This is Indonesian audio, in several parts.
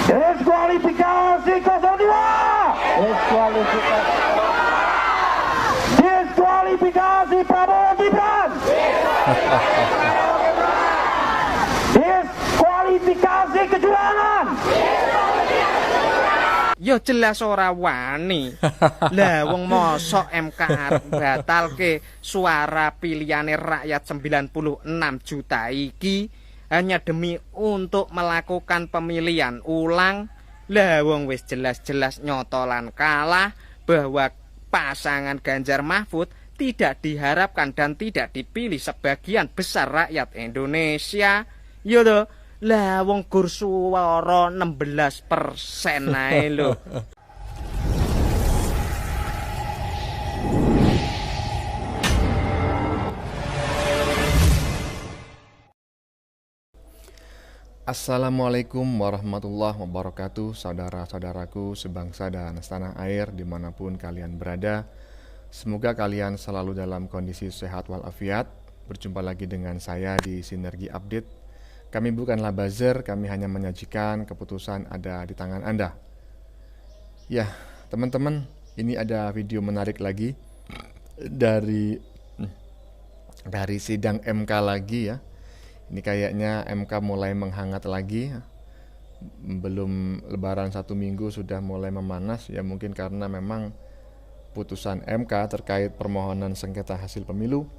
Diskualifikasi 02. Diskualifikasi Prabowo Gibran. Diskualifikasi kecurangan. Ya jelas ora wani. Lah wong mosok MK batalke suara pilihane rakyat 96 juta iki hanya demi untuk melakukan pemilihan ulang. Lah wong wis jelas-jelas nyotolan kalah bahwa pasangan Ganjar Mahfud tidak diharapkan dan tidak dipilih sebagian besar rakyat Indonesia. Yo toh. Lah wong gur suara 16% ae lho. Assalamualaikum warahmatullahi wabarakatuh, saudara-saudaraku sebangsa dan setanah air dimanapun kalian berada. Semoga kalian selalu dalam kondisi sehat walafiat. Berjumpa lagi dengan saya di Sinergi Update. Kami bukanlah buzzer, kami hanya menyajikan keputusan ada di tangan Anda. Ya, teman-teman, ini ada video menarik lagi dari sidang MK lagi ya. Ini kayaknya MK mulai menghangat lagi. Belum lebaran 1 minggu sudah mulai memanas ya, mungkin karena memang putusan MK terkait permohonan sengketa hasil pemilu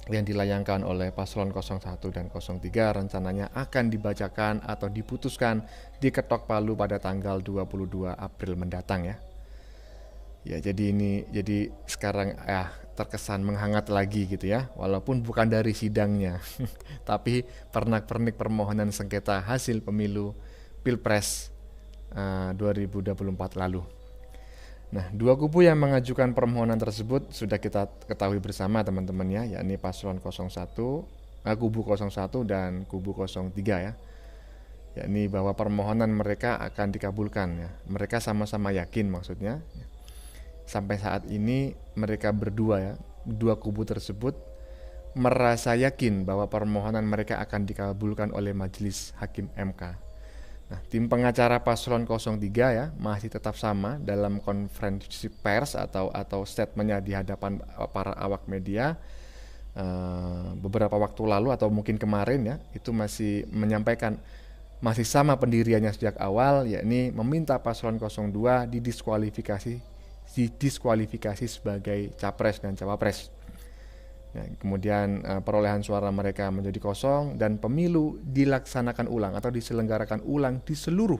yang dilayangkan oleh paslon 01 dan 03 rencananya akan dibacakan atau diputuskan di Ketok Palu pada tanggal 22 April mendatang ya. Ya, jadi sekarang terkesan menghangat lagi gitu ya, walaupun bukan dari sidangnya tapi pernak-pernik permohonan sengketa hasil pemilu Pilpres 2024 lalu. Nah, dua kubu yang mengajukan permohonan tersebut sudah kita ketahui bersama teman-teman ya, yakni paslon 01, kubu 01 dan kubu 03 ya. Yakni bahwa permohonan mereka akan dikabulkan ya. Mereka sama-sama yakin maksudnya. Sampai saat ini mereka berdua ya, dua kubu tersebut merasa yakin bahwa permohonan mereka akan dikabulkan oleh Majelis Hakim MK. Nah, tim pengacara paslon 03 ya masih tetap sama dalam konferensi pers atau statementnya di hadapan para awak media beberapa waktu lalu atau mungkin kemarin ya, itu masih menyampaikan masih sama pendiriannya sejak awal, yakni meminta paslon 02 didiskualifikasi sebagai capres dan cawapres. Ya, kemudian perolehan suara mereka menjadi kosong dan pemilu dilaksanakan ulang atau diselenggarakan ulang di seluruh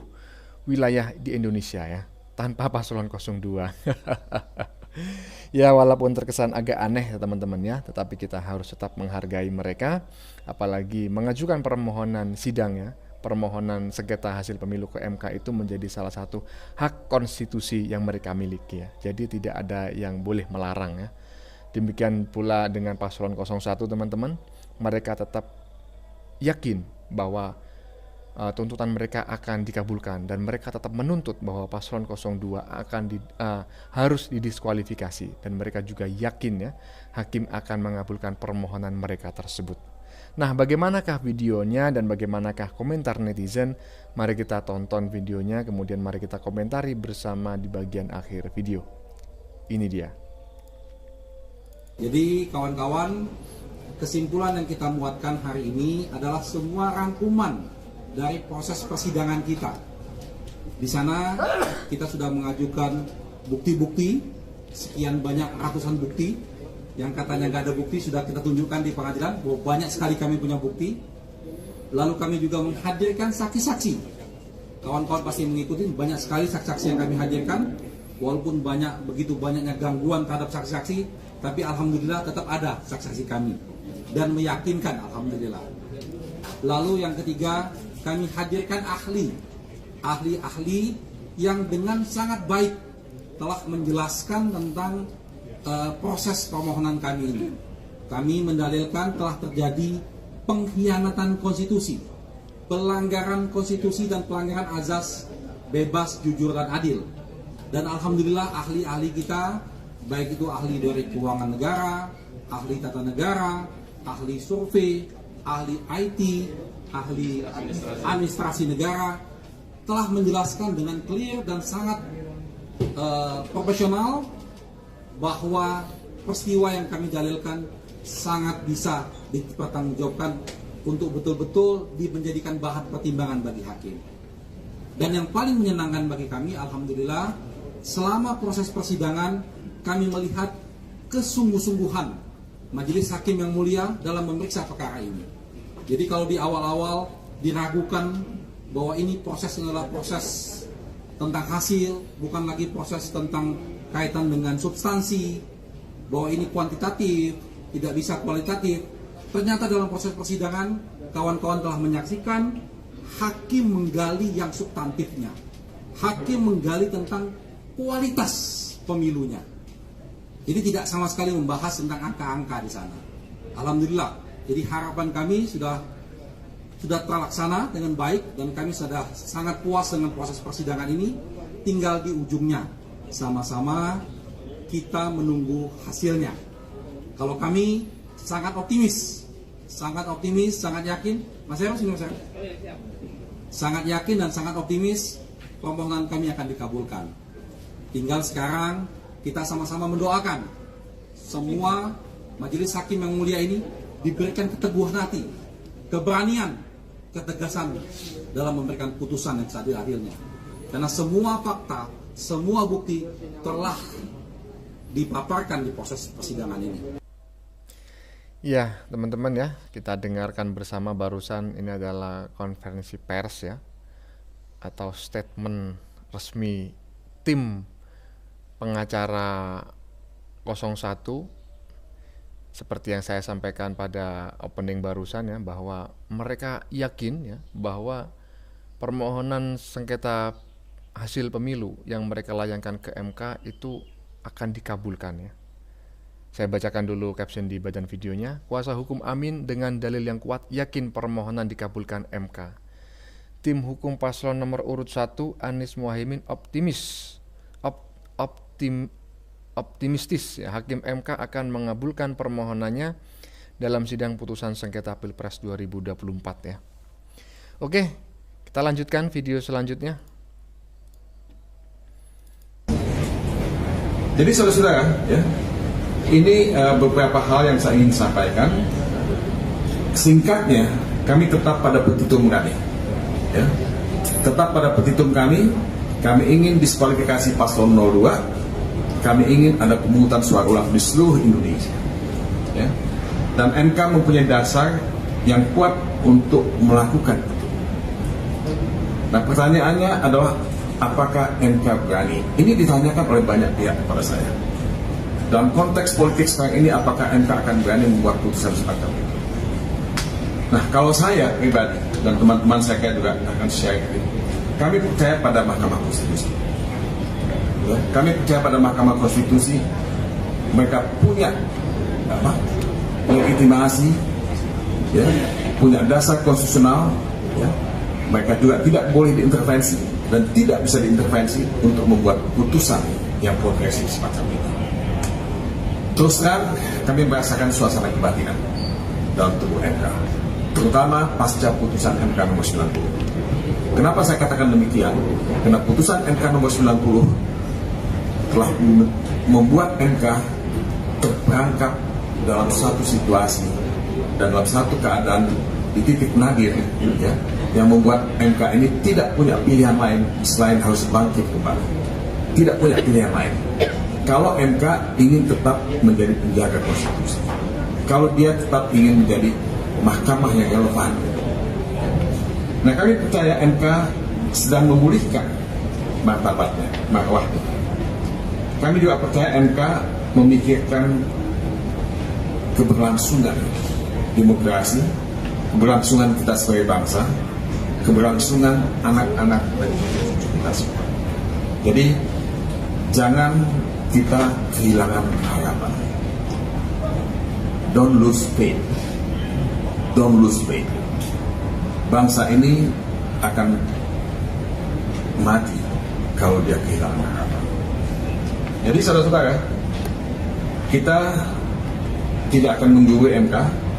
wilayah di Indonesia ya, tanpa paslon 02. Ya, walaupun terkesan agak aneh ya teman-teman ya, tetapi kita harus tetap menghargai mereka, apalagi mengajukan permohonan sidang ya, permohonan sengketa hasil pemilu ke MK itu menjadi salah satu hak konstitusi yang mereka miliki ya. Jadi tidak ada yang boleh melarang ya. Demikian pula dengan paslon 01 teman-teman, mereka tetap yakin bahwa tuntutan mereka akan dikabulkan dan mereka tetap menuntut bahwa paslon 02 harus didiskualifikasi dan mereka juga yakin ya hakim akan mengabulkan permohonan mereka tersebut. Nah, bagaimanakah videonya dan bagaimanakah komentar netizen? Mari kita tonton videonya, kemudian mari kita komentari bersama di bagian akhir video. Ini dia. Jadi kawan-kawan, kesimpulan yang kita muatkan hari ini adalah semua rangkuman dari proses persidangan kita. Di sana kita sudah mengajukan bukti-bukti, sekian banyak ratusan bukti. Yang katanya nggak ada bukti sudah kita tunjukkan di pengadilan, bahwa banyak sekali kami punya bukti. Lalu kami juga menghadirkan saksi-saksi. Kawan-kawan pasti mengikuti, banyak sekali saksi-saksi yang kami hadirkan. Walaupun begitu banyaknya gangguan terhadap saksi-saksi, tapi alhamdulillah tetap ada saksi-saksi kami dan meyakinkan, alhamdulillah. Lalu yang ketiga, kami hadirkan ahli-ahli yang dengan sangat baik telah menjelaskan tentang proses permohonan kami ini. Kami mendalilkan telah terjadi pengkhianatan konstitusi, pelanggaran konstitusi dan pelanggaran azas bebas, jujur dan adil. Dan alhamdulillah ahli-ahli kita, baik itu ahli dari keuangan negara, ahli tata negara, ahli survei, ahli IT, ahli administrasi negara, telah menjelaskan dengan clear dan sangat profesional bahwa peristiwa yang kami dalilkan sangat bisa dipertanggungjawabkan untuk betul-betul menjadikan bahan pertimbangan bagi hakim. Dan yang paling menyenangkan bagi kami, alhamdulillah, selama proses persidangan kami melihat kesungguh-sungguhan Majelis Hakim yang mulia dalam memeriksa perkara ini. Jadi kalau di awal-awal diragukan bahwa ini proses adalah proses tentang hasil, bukan lagi proses tentang kaitan dengan substansi, bahwa ini kuantitatif, tidak bisa kualitatif. Ternyata dalam proses persidangan, kawan-kawan telah menyaksikan hakim menggali yang substantifnya. Hakim menggali tentang kualitas pemilunya. Jadi tidak sama sekali membahas tentang angka-angka di sana. Alhamdulillah. Jadi harapan kami sudah terlaksana dengan baik dan kami sudah sangat puas dengan proses persidangan ini. Tinggal di ujungnya, sama-sama kita menunggu hasilnya. Kalau kami sangat optimis, sangat yakin. Mas Eros ini Mas Eros? Sangat yakin dan sangat optimis permohonan kami akan dikabulkan. Tinggal sekarang kita sama-sama mendoakan semua majelis hakim yang mulia ini diberikan keteguhan hati, keberanian, ketegasan dalam memberikan putusan yang seadil-adilnya. Karena semua fakta, semua bukti telah dipaparkan di proses persidangan ini. Ya, teman-teman ya, kita dengarkan bersama barusan ini adalah konferensi pers ya, atau statement resmi tim pengacara 01. Seperti yang saya sampaikan pada opening barusan ya, bahwa mereka yakin ya bahwa permohonan sengketa hasil pemilu yang mereka layangkan ke MK itu akan dikabulkan ya. Saya bacakan dulu caption di badan videonya. Kuasa hukum Amin dengan dalil yang kuat yakin permohonan dikabulkan MK. Tim hukum paslon nomor urut 1 Anies Muhaimin optimistis ya, Hakim MK akan mengabulkan permohonannya dalam sidang putusan sengketa Pilpres 2024 ya. Oke, kita lanjutkan video selanjutnya. Jadi saudara-saudara ya, ini beberapa hal yang saya ingin sampaikan. Singkatnya, kami tetap pada petitum kami ya. Tetap pada petitum kami ingin diskualifikasi paslon 02. Kami ingin ada pemungutan suara ulang di seluruh Indonesia ya. Dan MK mempunyai dasar yang kuat untuk melakukan itu. Nah pertanyaannya adalah apakah MK berani? Ini ditanyakan oleh banyak pihak kepada saya. Dalam konteks politik sekarang ini, apakah MK akan berani membuat putusan semacam itu? Nah kalau saya pribadi dan teman-teman saya juga akan share ini, kami percaya pada Mahkamah Konstitusi. Kami percaya pada Mahkamah Konstitusi, mereka punya legitimasi, ya, punya dasar konstitusional, ya. Mereka juga tidak boleh diintervensi dan tidak bisa diintervensi untuk membuat putusan yang progresif semacam ini. Terus terang, kami merasakan suasana kebatinan dalam tubuh MK, terutama pasca putusan MK nomor 90. Kenapa saya katakan demikian? Karena putusan MK nomor 90 telah membuat MK terperangkap dalam satu situasi dan dalam satu keadaan di titik nadir ya, yang membuat MK ini tidak punya pilihan lain selain harus bangkit kembali. Tidak punya pilihan lain. Kalau MK ingin tetap menjadi penjaga konstitusi, kalau dia tetap ingin menjadi mahkamah yang relevan. Nah kami percaya MK sedang memulihkan martabatnya, marwahnya. Kami juga percaya MK memikirkan keberlangsungan demokrasi, keberlangsungan kita sebagai bangsa, keberlangsungan anak-anak dan cucu kita semua. Jadi jangan kita kehilangan harapan. Don't lose faith. Don't lose faith. Bangsa ini akan mati kalau dia kehilangan harapan. Jadi saudara-saudara, kita tidak akan menggurui MK,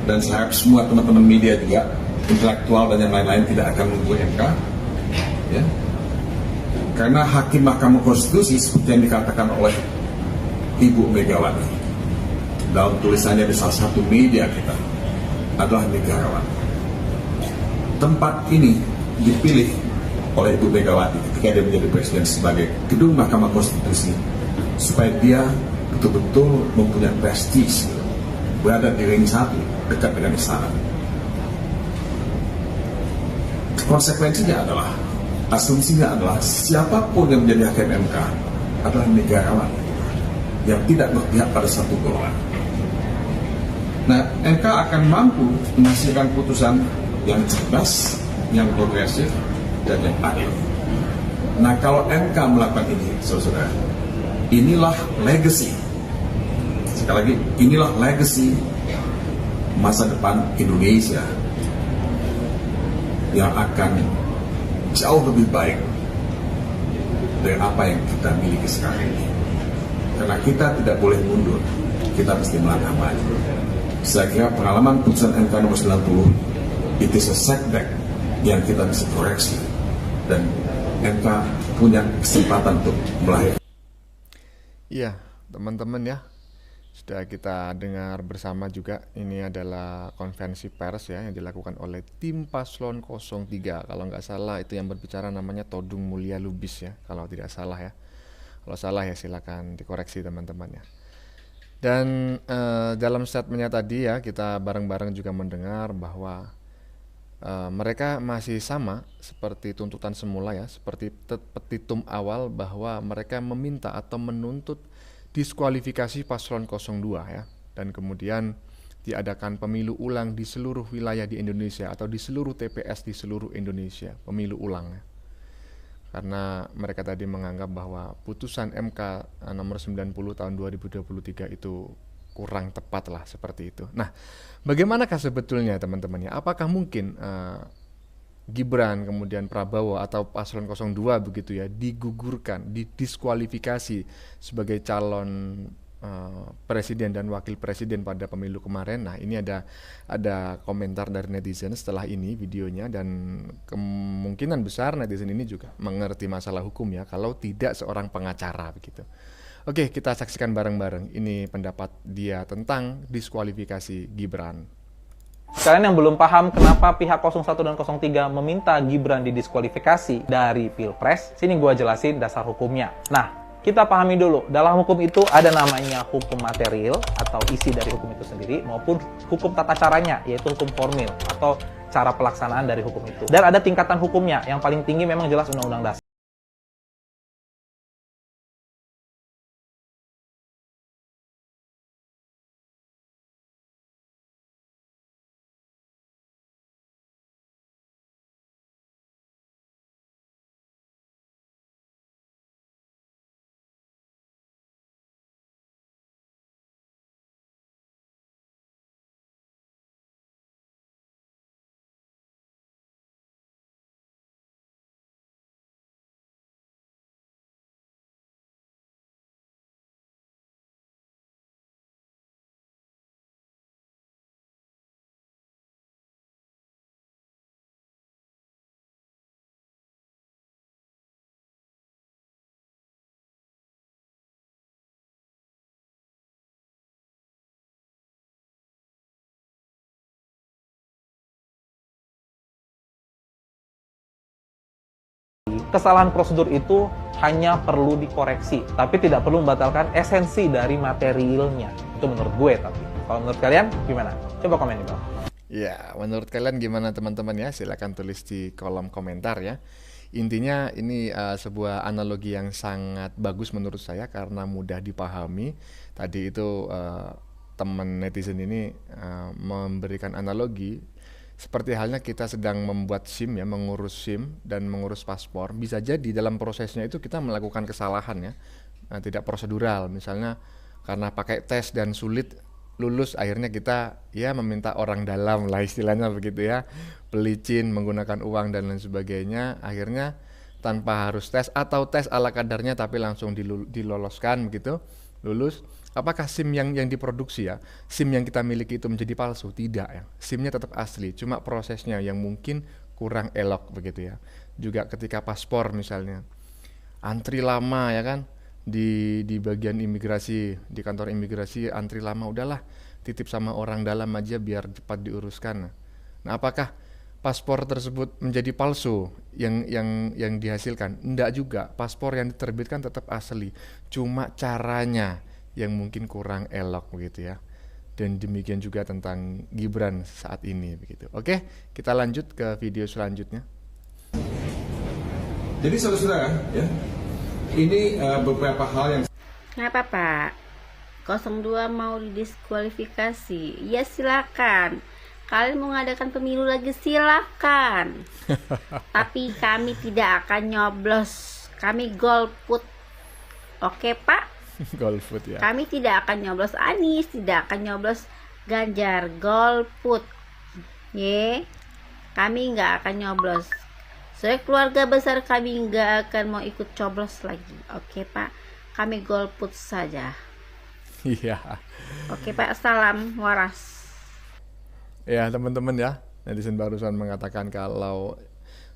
dan saya harap semua teman-teman media juga, intelektual dan yang lain-lain tidak akan menggurui MK. Ya. Karena hakim Mahkamah Konstitusi seperti yang dikatakan oleh Ibu Megawati dalam tulisannya di salah satu media kita adalah negarawan. Tempat ini dipilih oleh Ibu Megawati ketika dia menjadi presiden sebagai gedung Mahkamah Konstitusi supaya dia betul-betul mempunyai prestis, berada di ring satu dekat dengan istana. Konsekuensinya adalah, asumsinya adalah siapapun yang menjadi hakim MK adalah negarawan yang tidak berpihak pada satu golongan. Nah, MK akan mampu menghasilkan putusan yang cerdas, yang progresif, dan yang adil. Nah, kalau MK melakukan ini, saudara, inilah legacy. Sekali lagi, inilah legacy masa depan Indonesia yang akan jauh lebih baik dari apa yang kita miliki sekarang ini. Karena kita tidak boleh mundur, kita mesti melangkah maju. Saya kira pengalaman putusan MK nomor 90 itu setback yang kita bisa koreksi, dan MK punya kesempatan untuk melahirkan. Iya, teman-teman ya, sudah kita dengar bersama juga, ini adalah konferensi pers ya yang dilakukan oleh tim Paslon 03. Kalau nggak salah itu yang berbicara namanya Todung Mulya Lubis ya, kalau tidak salah ya. Kalau salah ya silakan dikoreksi teman-teman ya. Dan dalam statementnya tadi ya, kita bareng-bareng juga mendengar bahwa mereka masih sama seperti tuntutan semula ya, seperti petitum awal, bahwa mereka meminta atau menuntut diskualifikasi paslon 02 ya, dan kemudian diadakan pemilu ulang di seluruh wilayah di Indonesia atau di seluruh TPS di seluruh Indonesia, pemilu ulang ya. Karena mereka tadi menganggap bahwa putusan MK nomor 90 tahun 2023 itu kurang tepat lah, seperti itu. Nah, bagaimanakah sebetulnya teman-teman ya? Apakah mungkin Gibran kemudian Prabowo atau paslon 02 begitu ya digugurkan, didiskualifikasi sebagai calon presiden dan wakil presiden pada pemilu kemarin? Nah, ini ada komentar dari netizen setelah ini videonya, dan kemungkinan besar netizen ini juga mengerti masalah hukum ya, kalau tidak seorang pengacara begitu. Oke, kita saksikan bareng-bareng. Ini pendapat dia tentang diskualifikasi Gibran. Kalian yang belum paham kenapa pihak 01 dan 03 meminta Gibran didiskualifikasi dari Pilpres, sini gua jelasin dasar hukumnya. Nah, kita pahami dulu, dalam hukum itu ada namanya hukum material atau isi dari hukum itu sendiri, maupun hukum tata caranya, yaitu hukum formil atau cara pelaksanaan dari hukum itu. Dan ada tingkatan hukumnya, yang paling tinggi memang jelas Undang-Undang Dasar. Kesalahan prosedur itu hanya perlu dikoreksi, tapi tidak perlu membatalkan esensi dari materialnya. Itu menurut gue, tapi kalau menurut kalian gimana? Coba komen di bawah. Ya, menurut kalian gimana teman-teman ya? Silakan tulis di kolom komentar ya. Intinya ini sebuah analogi yang sangat bagus menurut saya karena mudah dipahami. Tadi itu teman netizen ini memberikan analogi seperti halnya kita sedang membuat SIM ya, mengurus SIM dan mengurus paspor. Bisa jadi dalam prosesnya itu kita melakukan kesalahan ya, tidak prosedural. Misalnya karena pakai tes dan sulit lulus, akhirnya kita ya meminta orang dalam lah istilahnya begitu ya, pelicin, menggunakan uang dan lain sebagainya. Akhirnya tanpa harus tes atau tes ala kadarnya tapi langsung diloloskan begitu, lulus. Apakah SIM yang diproduksi ya, SIM yang kita miliki itu menjadi palsu? Tidak ya, SIM-nya tetap asli, cuma prosesnya yang mungkin kurang elok begitu ya. Juga ketika paspor misalnya, antri lama ya kan, di bagian imigrasi, di kantor imigrasi antri lama, udahlah titip sama orang dalam aja biar cepat diuruskan. Nah, apakah paspor tersebut menjadi palsu yang dihasilkan? Enggak juga, paspor yang diterbitkan tetap asli, cuma caranya yang mungkin kurang elok begitu ya. Dan demikian juga tentang Gibran saat ini begitu. Oke, kita lanjut ke video selanjutnya. Jadi saudara-saudara, ya, ini beberapa hal yang Kenapa Pak? 02 mau didiskualifikasi? Ya silakan. Kalian mau mengadakan pemilu lagi silakan. Tapi kami tidak akan nyoblos. Kami golput. Oke Pak? Golput ya. Kami tidak akan nyoblos Anies, tidak akan nyoblos Ganjar, golput. Kami nggak akan nyoblos. Saya keluarga besar kami nggak akan mau ikut coblos lagi. Oke Pak, kami golput saja. Iya. Oke Pak, salam waras. Ya teman-teman ya, netizen barusan mengatakan kalau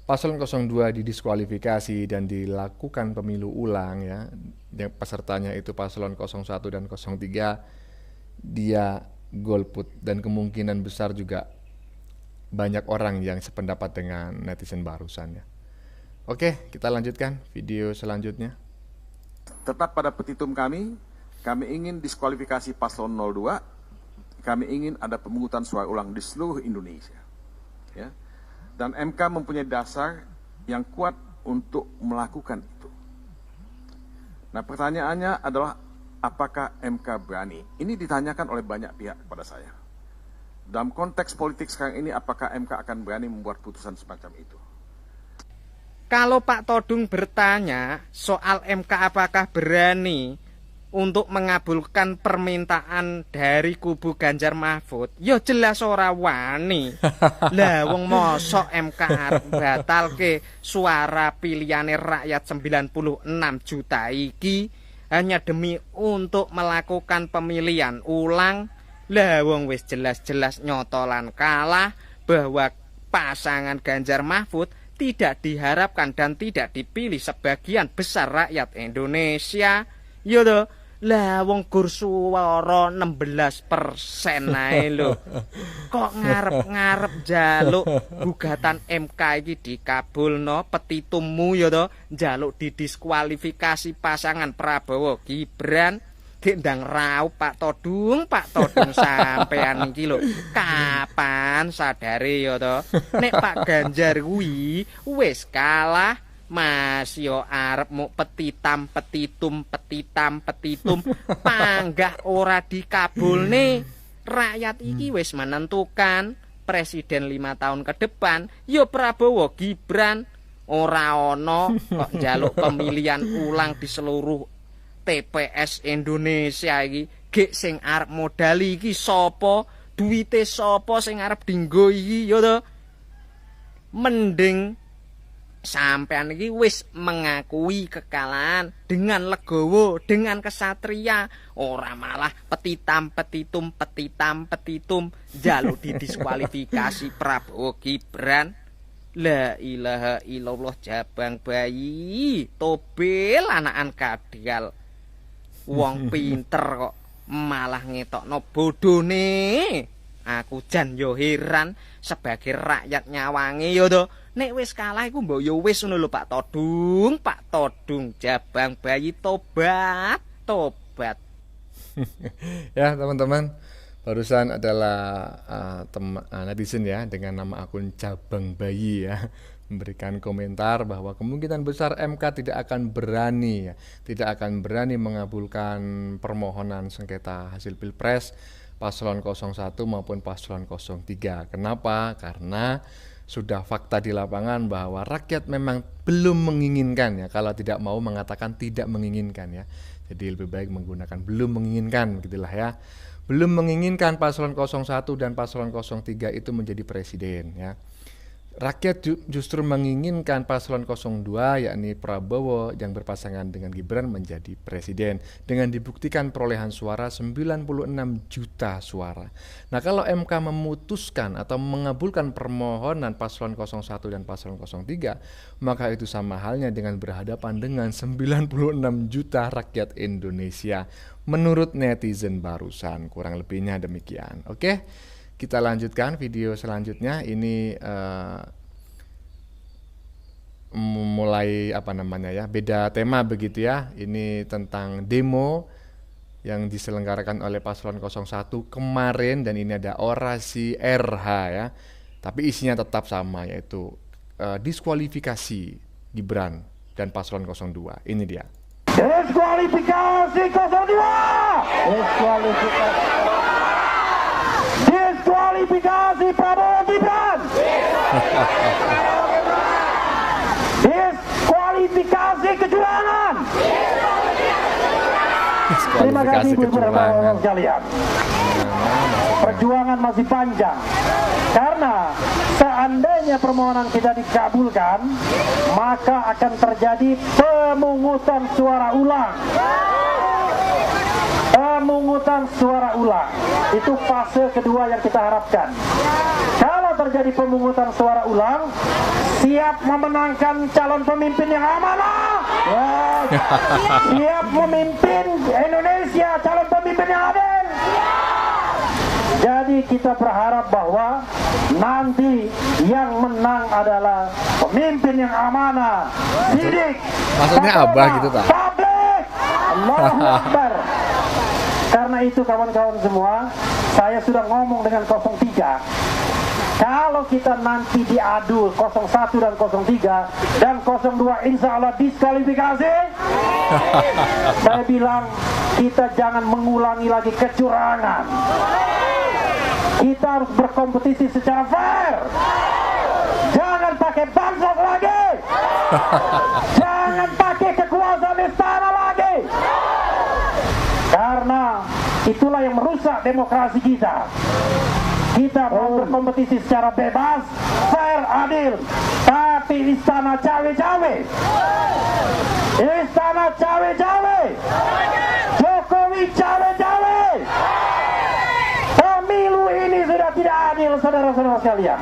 Paslon 02 didiskualifikasi dan dilakukan pemilu ulang ya, yang pesertanya itu Paslon 01 dan 03, dia golput, dan kemungkinan besar juga banyak orang yang sependapat dengan netizen barusan ya. Oke, kita lanjutkan video selanjutnya. tetap pada petitum kami ingin diskualifikasi Paslon 02, kami ingin ada pemungutan suara ulang di seluruh Indonesia. Ya. Dan MK mempunyai dasar yang kuat untuk melakukan itu. Nah, pertanyaannya adalah apakah MK berani? Ini ditanyakan oleh banyak pihak kepada saya. Dalam konteks politik sekarang ini, apakah MK akan berani membuat putusan semacam itu? Kalau Pak Todung bertanya soal MK apakah berani untuk mengabulkan permintaan dari kubu Ganjar Mahfud, ya jelas ora wani. Lah wong mosok MK arep batalke suara pilihane rakyat 96 juta iki hanya demi untuk melakukan pemilihan ulang. Lah wong wis jelas-jelas nyotolan kalah bahwa pasangan Ganjar Mahfud tidak diharapkan dan tidak dipilih sebagian besar rakyat Indonesia. Yo toh. Lah wong gur suara 16% ae lho. Kok ngarep-ngarep jaluk gugatan MK iki dikabulno petitummu ya to, njaluk didiskualifikasi pasangan Prabowo Gibran. Ndang raup Pak Todung sampean iki lho. Kapan sadare ya to, nek Pak Ganjar kuwi wis kalah Mas yo arep mau petitum panggah ora dikabulne. Rakyat iki wis menentukan presiden 5 tahun ke depan yo Prabowo Gibran. Ora ono kok njaluk pemilihan ulang di seluruh TPS Indonesia iki. Gek sing arep modali iki sapa? Duwite sapa sing arep dienggo iki yo to? Mending sampean iki wis mengakui kekalahan dengan legowo, dengan kesatria, ora malah petitum jaluk didiskualifikasi Prabowo Gibran. La ilaha illallah, jabang bayi, tobel anakan kadal. Wong pinter kok malah ngetokno bodone. Aku jan yo heran sebagai rakyat nyawange yo to. Nek wis kalah iku mbok yo wis ngono lho Pak Todung, jabang bayi, tobat. Ya teman-teman, barusan adalah netizen ya dengan nama akun Jabang Bayi ya memberikan komentar bahwa kemungkinan besar MK tidak akan berani mengabulkan permohonan sengketa hasil Pilpres Paslon 01 maupun Paslon 03. Kenapa? Karena sudah fakta di lapangan bahwa rakyat memang belum menginginkan ya, kalau tidak mau mengatakan tidak menginginkan ya. Jadi lebih baik menggunakan belum menginginkan gitulah ya. Belum menginginkan Paslon 01 dan Paslon 03 itu menjadi presiden ya. Rakyat justru menginginkan paslon 02 yakni Prabowo yang berpasangan dengan Gibran menjadi presiden dengan dibuktikan perolehan suara 96 juta suara. Nah, kalau MK memutuskan atau mengabulkan permohonan paslon 01 dan paslon 03, maka itu sama halnya dengan berhadapan dengan 96 juta rakyat Indonesia menurut netizen barusan. Kurang lebihnya demikian. Oke. Kita lanjutkan video selanjutnya. Ini mulai beda tema begitu ya. Ini tentang demo yang diselenggarakan oleh paslon 01 kemarin, dan ini ada orasi RH ya. Tapi isinya tetap sama, yaitu diskualifikasi Gibran dan paslon 02. Ini dia. Diskualifikasi 02. Diskualifikasi Prabowo Gibran. Diskualifikasi kecurangan. Terima kasih beberapa sekalian. Perjuangan masih panjang, karena seandainya permohonan kita dikabulkan, maka akan terjadi pemungutan suara ulang. Pemungutan suara ulang itu fase kedua yang kita harapkan. Kalau terjadi pemungutan suara ulang, siap memenangkan calon pemimpin yang amanah, siap memimpin Indonesia, calon pemimpin yang adil. Jadi kita berharap bahwa nanti yang menang adalah pemimpin yang amanah, sidik, maksudnya abah gitu tak? Publik. Allahu Akbar. Karena itu kawan-kawan semua, saya sudah ngomong dengan 03. Kalau kita nanti diadu 01 dan 03 dan 02 insya Allah diskualifikasi, saya bilang kita jangan mengulangi lagi kecurangan. Kita harus berkompetisi secara fair. Jangan pakai bansos lagi. Jangan pakai kekuasaan istana lagi. Karena itulah yang merusak demokrasi kita. Kita mau berkompetisi secara bebas, fair, adil. Tapi istana cawe-cawe, istana cawe-cawe, Jokowi cawe-cawe. Pemilu ini sudah tidak adil, saudara-saudara sekalian.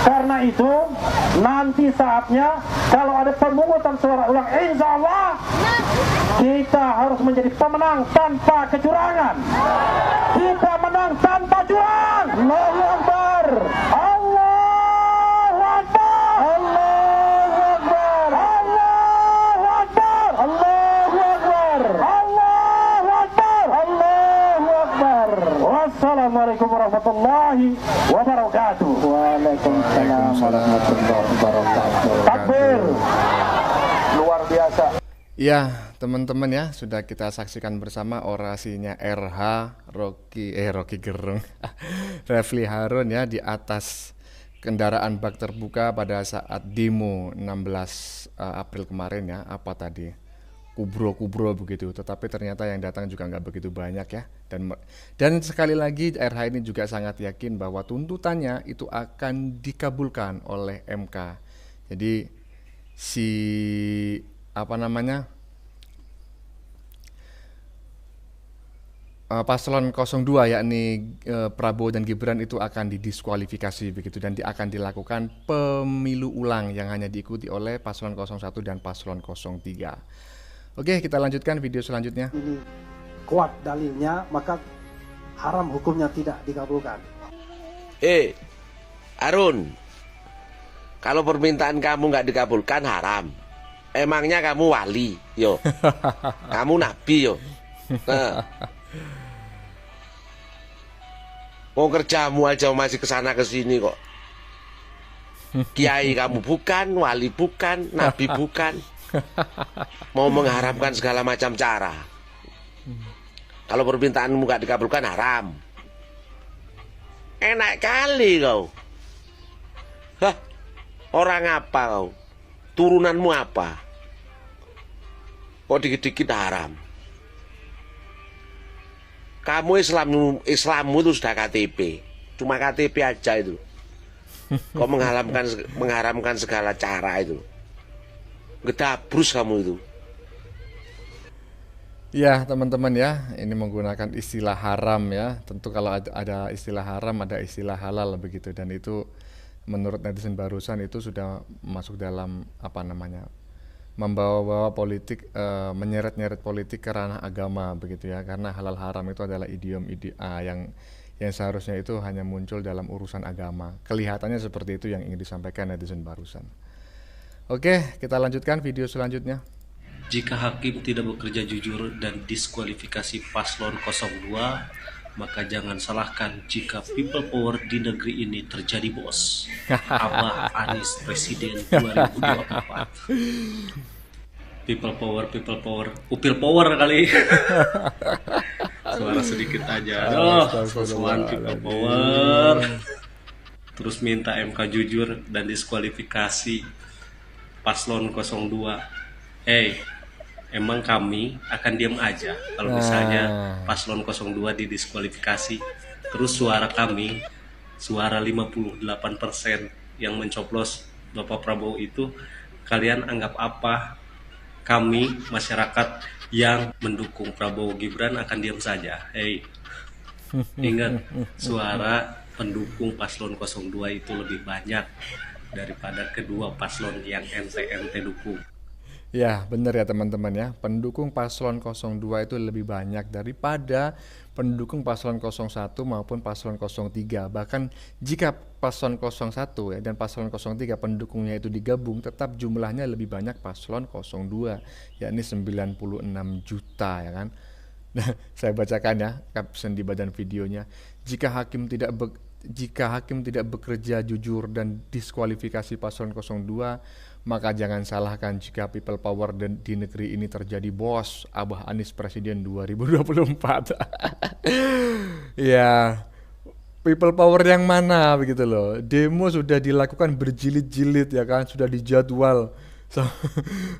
Karena itu nanti saatnya kalau ada pemungutan suara ulang, insya Allah kita harus menjadi pemenang tanpa kecurangan. Kita menang tanpa curang. Allahu Akbar. Allahu Akbar. Allahu Akbar. Allahu Akbar. Allahu Akbar. Allahu Akbar. Allahu Akbar. Wassalamualaikum warahmatullahi wabarakatuh. Waalaikumsalam warahmatullahi wabarakatuh. Takbir. Luar biasa. Ya, teman-teman ya, sudah kita saksikan bersama orasinya RH Rocky Gerung Refli Harun ya di atas kendaraan bak terbuka pada saat demo 16 April kemarin ya. Apa tadi? Kubro begitu. Tetapi ternyata yang datang juga nggak begitu banyak ya. Dan sekali lagi RH ini juga sangat yakin bahwa tuntutannya itu akan dikabulkan oleh MK. Jadi paslon 02 yakni Prabowo dan Gibran itu akan didiskualifikasi begitu, dan akan dilakukan pemilu ulang yang hanya diikuti oleh paslon 01 dan paslon 03. Oke, kita lanjutkan video selanjutnya. Ini kuat dalilnya, maka haram hukumnya tidak dikabulkan. Harun, kalau permintaan kamu nggak dikabulkan haram. Emangnya kamu wali, yo? Kamu nabi, yo? Nah, mau kerjamu aja masih kesana kesini kok. Kiai kamu bukan, wali bukan, nabi bukan. Mau mengharamkan segala macam cara. Kalau permintaanmu nggak dikabulkan haram. Enak kali kau. Hah, orang apa kau? Turunanmu apa? Kok dikit-dikit haram? Kamu Islammu itu sudah KTP. Cuma KTP aja itu. Kau mengharamkan segala cara itu. Gedabrus kamu itu. Ya teman-teman ya, ini menggunakan istilah haram ya. Tentu kalau ada istilah haram, ada istilah halal begitu. Dan itu menurut netizen barusan itu sudah masuk dalam apa namanya, membawa-bawa politik, menyeret-nyeret politik ke ranah agama begitu ya. Karena halal haram itu adalah idiom yang seharusnya itu hanya muncul dalam urusan agama. Kelihatannya seperti itu yang ingin disampaikan netizen barusan. Oke, kita lanjutkan video selanjutnya. Jika hakim tidak bekerja jujur dan diskualifikasi paslon 02, maka jangan salahkan jika people power di negeri ini terjadi, bos. Abah Anies Presiden 2024. People power, upil power kali. Suara sedikit aja. Sosokan people power. Terus minta MK jujur dan diskualifikasi paslon 02. Emang kami akan diam aja kalau misalnya paslon 02 didiskualifikasi, terus suara kami, suara 58% yang mencoblos Bapak Prabowo itu, kalian anggap apa? Kami, masyarakat yang mendukung Prabowo Gibran akan diam saja. Ingat, suara pendukung paslon 02 itu lebih banyak daripada kedua paslon yang ente dukung. Ya benar ya teman-teman ya, pendukung paslon 02 itu lebih banyak daripada pendukung paslon 01 maupun paslon 03. Bahkan jika paslon 01 ya dan paslon 03 pendukungnya itu digabung, tetap jumlahnya lebih banyak paslon 02, yakni 96 juta ya kan. Nah, saya bacakan ya caption di badan videonya. Jika hakim tidak bekerja jujur dan diskualifikasi paslon 02, maka jangan salahkan jika people power di negeri ini terjadi, bos. Abah Anies Presiden 2024. Ya, people power yang mana begitu loh. Demo sudah dilakukan berjilid-jilid ya kan, sudah dijadwal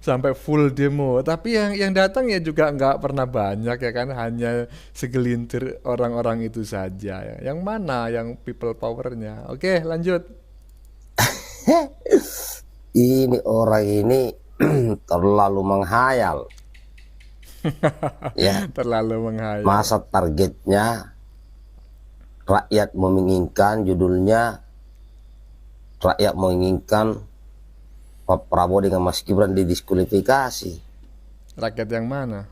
sampai full demo. Tapi yang datang ya juga nggak pernah banyak ya kan, hanya segelintir orang-orang itu saja ya. Yang mana yang people powernya? Oke, lanjut. Ini orang ini terlalu menghayal. Ya, terlalu menghayal. Masa targetnya rakyat menginginkan, judulnya rakyat menginginkan Pak Prabowo dengan Mas Gibran didiskualifikasi. Rakyat yang mana?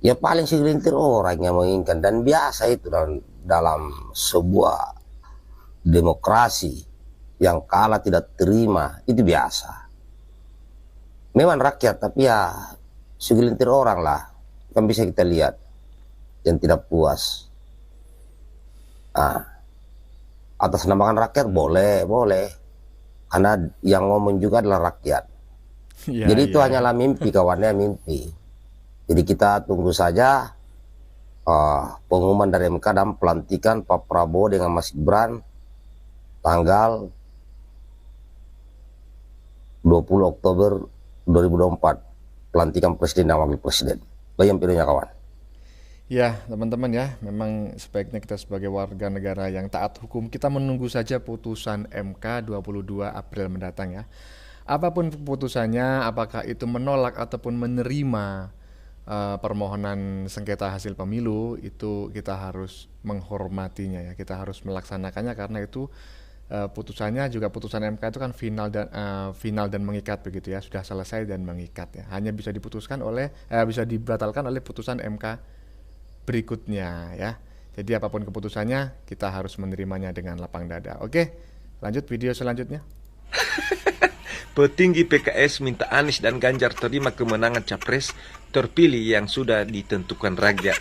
Ya paling segelintir orang yang menginginkan, dan biasa itu dalam sebuah demokrasi. Yang kalah tidak terima, itu biasa. Memang rakyat, tapi ya segelintir orang lah, kan bisa kita lihat yang tidak puas. Atas namakan rakyat boleh, karena yang ngomong juga adalah rakyat. Jadi itu hanyalah mimpi, kawannya mimpi. Jadi kita tunggu saja pengumuman dari MK dan pelantikan Pak Prabowo dengan Mas Gibran tanggal 20 Oktober 2024, pelantikan presiden dan wakil presiden. Bayang videonya kawan. Ya teman-teman ya, memang sebaiknya kita sebagai warga negara yang taat hukum, kita menunggu saja putusan MK 22 April mendatang ya. Apapun keputusannya, apakah itu menolak ataupun menerima permohonan sengketa hasil pemilu, itu kita harus menghormatinya ya, kita harus melaksanakannya, karena itu putusannya juga, putusan MK itu kan final dan mengikat begitu ya, sudah selesai dan mengikat ya. Hanya bisa diputuskan bisa dibatalkan oleh putusan MK berikutnya ya. Jadi apapun keputusannya kita harus menerimanya dengan lapang dada. Oke, lanjut video selanjutnya. Petinggi PKS minta Anies dan Ganjar terima kemenangan capres terpilih yang sudah ditentukan rakyat.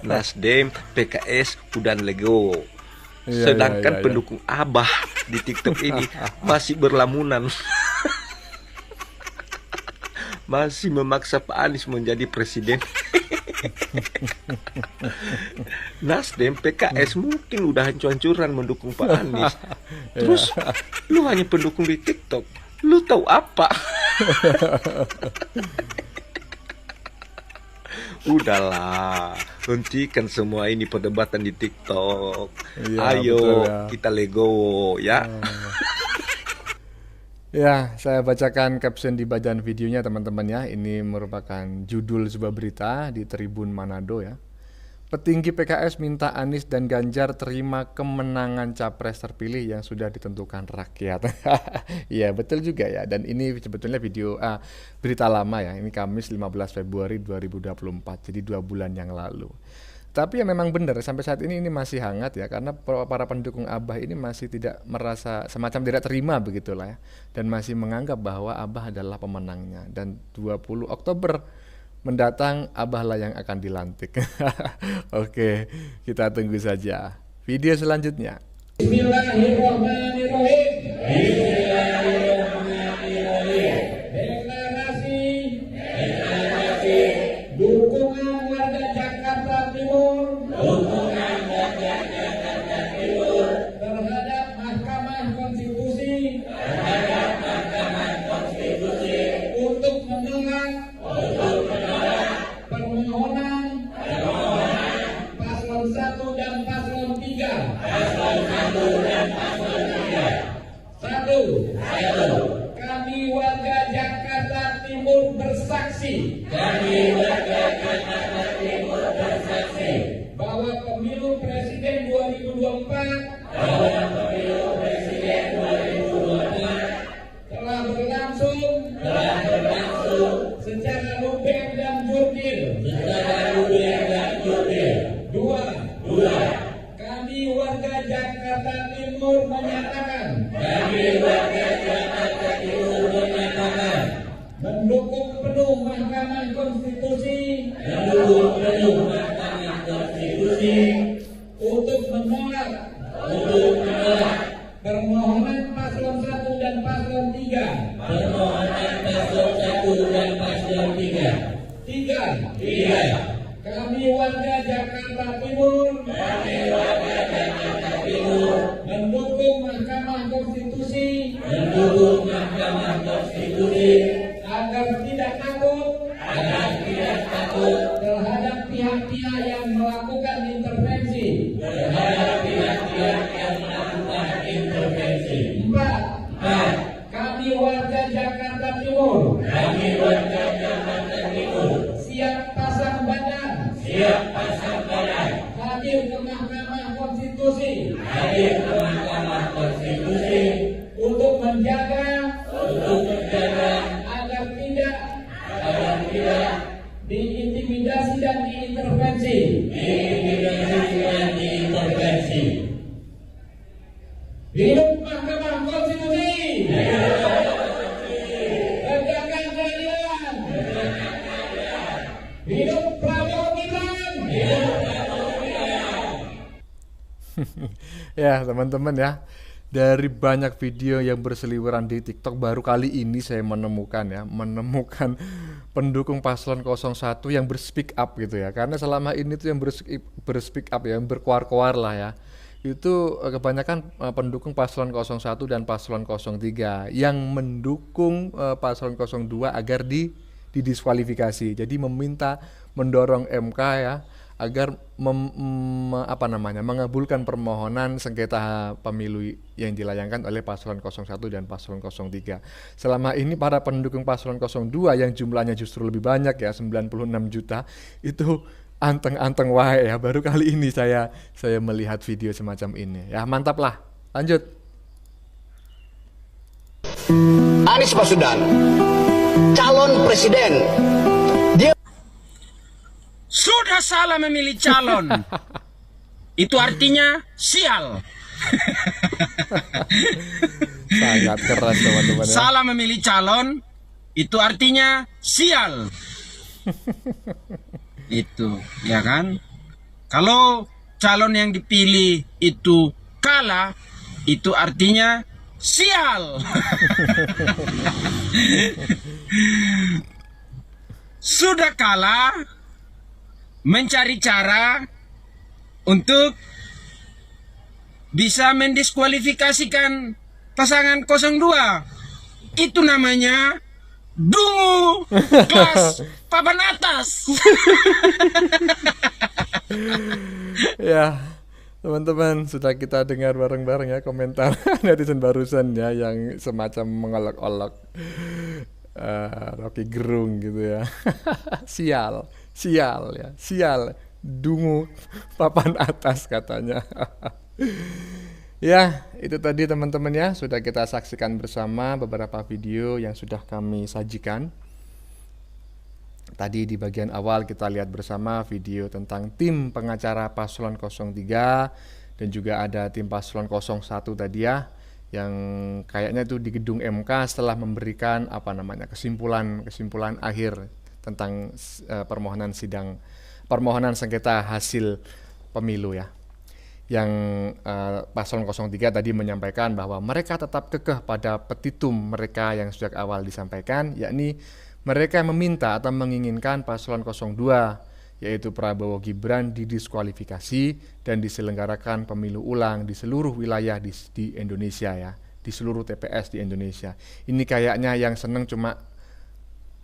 Nasdem, PKS udah legowo. Sedangkan pendukung Abah di TikTok ini masih berlamunan. Masih memaksa Pak Anies menjadi presiden. Nasdem, PKS mungkin udah hancur-hancuran mendukung Pak Anies. Terus lu hanya pendukung di TikTok, lu tahu apa? Udahlah, hentikan semua ini perdebatan di TikTok. Iya, Ayo betul ya. kita legowo ya. Ya, saya bacakan caption di bagian videonya teman-teman ya. Ini merupakan judul sebuah berita di Tribun Manado ya. Petinggi PKS minta Anies dan Ganjar terima kemenangan capres terpilih yang sudah ditentukan rakyat. Iya, betul juga ya. Dan ini sebetulnya berita lama ya. Ini Kamis 15 Februari 2024. Jadi 2 bulan yang lalu. Tapi ya memang benar sampai saat ini masih hangat ya, karena para pendukung Abah ini masih tidak merasa semacam tidak terima begitulah ya, dan masih menganggap bahwa Abah adalah pemenangnya, dan 20 Oktober mendatang Abah lah yang akan dilantik. Oke, kita tunggu saja video selanjutnya. Bismillahirrahmanirrahim. Deklarasi dukungan warga Jakarta Timur terhadap Mahkamah Konstitusi untuk menolak permohonan paslon 1 dan paslon 3. Satu, kami warga Jakarta Timur bersaksi bahwa pemilu presiden 2024 telah berlangsung secara luber dan jurdil. Dua, kami warga Jakarta Timur menyatakan mendukung penuh Mahkamah Konstitusi untuk menolak permohonan paslon 1 dan paslon 3. Tiga, kami warga Jakarta Timur mendukung Mahkamah Konstitusi agar tidak takut terhadap pihak-pihak yang melakukan intervensi. Empat, kami warga Jakarta Timur siap pasang badan hadir ke Mahkamah Konstitusi untuk menjaga agar tidak diintimidasi dan diintervensi. Hidup Mahkamah Konstitusi. Tegakkan keadilan. Hidup Prabowo Gibran. Ya teman-teman ya, dari banyak video yang berseliweran di TikTok, baru kali ini saya menemukan pendukung paslon 01 yang berspeak up gitu ya. Karena selama ini tuh yang berspeak up ya, yang berkoar-koar lah ya, itu kebanyakan pendukung paslon 01 dan paslon 03 yang mendukung paslon 02 agar didiskualifikasi. Jadi mendorong MK ya agar mengabulkan permohonan sengketa pemilu yang dilayangkan oleh paslon 01 dan paslon 03. Selama ini para pendukung paslon 02 yang jumlahnya justru lebih banyak ya, 96 juta, itu anteng-anteng wae ya. Baru kali ini saya melihat video semacam ini. Ya, mantap lah. Lanjut. Anies Baswedan, calon presiden. Dia sudah salah memilih calon. Itu artinya sial. Sangat keras teman-teman ya. Salah memilih calon itu artinya sial. Itu, ya kan? Kalau calon yang dipilih itu kalah, itu artinya sial. Sudah kalah, mencari cara untuk bisa mendiskualifikasikan pasangan 02. Itu namanya Dungu kelas papan atas. Ya, teman-teman, sudah kita dengar bareng-bareng ya komentar netizen barusan ya yang semacam mengolok-olok Rocky Gerung gitu ya. Sial ya, sial, dungu papan atas katanya. Ya, itu tadi teman-teman ya, sudah kita saksikan bersama beberapa video yang sudah kami sajikan. Tadi di bagian awal kita lihat bersama video tentang tim pengacara paslon 03 dan juga ada tim paslon 01 tadi ya, yang kayaknya itu di gedung MK setelah memberikan kesimpulan akhir tentang permohonan sengketa hasil pemilu ya. Yang paslon 03 tadi menyampaikan bahwa mereka tetap kekeh pada petitum mereka yang sejak awal disampaikan, yakni mereka meminta atau menginginkan paslon 02 yaitu Prabowo Gibran didiskualifikasi dan diselenggarakan pemilu ulang di seluruh wilayah di Indonesia ya, di seluruh TPS di Indonesia. Ini kayaknya yang seneng cuma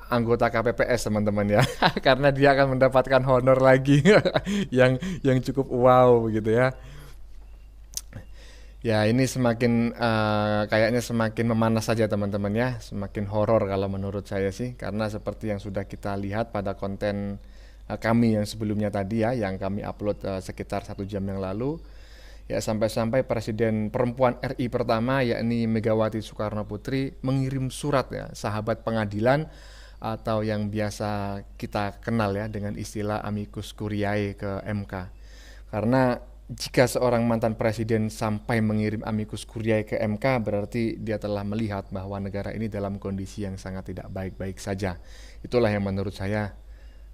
anggota KPPS teman-teman ya, karena dia akan mendapatkan honor lagi yang cukup wow gitu ya. Ya ini semakin kayaknya semakin memanas saja teman-teman ya, semakin horor kalau menurut saya sih, karena seperti yang sudah kita lihat pada konten kami yang sebelumnya tadi ya, yang kami upload sekitar 1 jam yang lalu ya, sampai-sampai Presiden perempuan RI pertama yakni Megawati Soekarno Putri mengirim surat ya, sahabat pengadilan atau yang biasa kita kenal ya dengan istilah amicus curiae ke MK. Karena jika seorang mantan presiden sampai mengirim amicus curiae ke MK, berarti dia telah melihat bahwa negara ini dalam kondisi yang sangat tidak baik-baik saja. Itulah yang menurut saya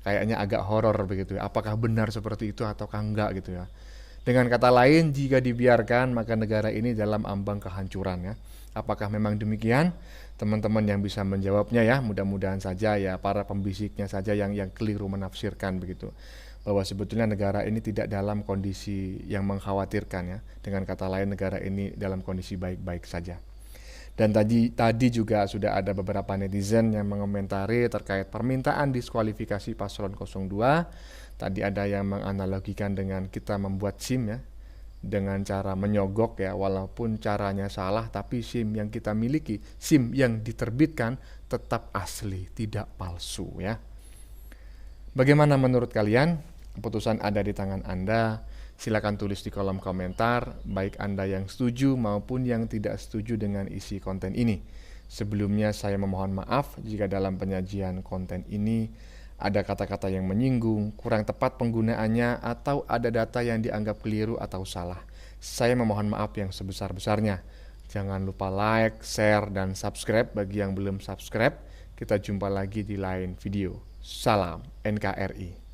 kayaknya agak horor begitu ya. Apakah benar seperti itu ataukah enggak gitu ya. Dengan kata lain, jika dibiarkan maka negara ini dalam ambang kehancuran ya. Apakah memang demikian? Teman-teman yang bisa menjawabnya ya, mudah-mudahan saja ya, para pembisiknya saja yang keliru menafsirkan begitu, bahwa sebetulnya negara ini tidak dalam kondisi yang mengkhawatirkan ya. Dengan kata lain, negara ini dalam kondisi baik-baik saja. Dan tadi juga sudah ada beberapa netizen yang mengomentari terkait permintaan diskualifikasi paslon 02. Tadi ada yang menganalogikan dengan kita membuat SIM ya, dengan cara menyogok ya, walaupun caranya salah tapi SIM yang kita miliki, SIM yang diterbitkan tetap asli, tidak palsu ya. Bagaimana menurut kalian? Keputusan ada di tangan Anda. Silakan tulis di kolom komentar, baik Anda yang setuju maupun yang tidak setuju dengan isi konten ini. Sebelumnya saya memohon maaf jika dalam penyajian konten ini ada kata-kata yang menyinggung, kurang tepat penggunaannya, atau ada data yang dianggap keliru atau salah. Saya memohon maaf yang sebesar-besarnya. Jangan lupa like, share, dan subscribe bagi yang belum subscribe. Kita jumpa lagi di lain video. Salam NKRI.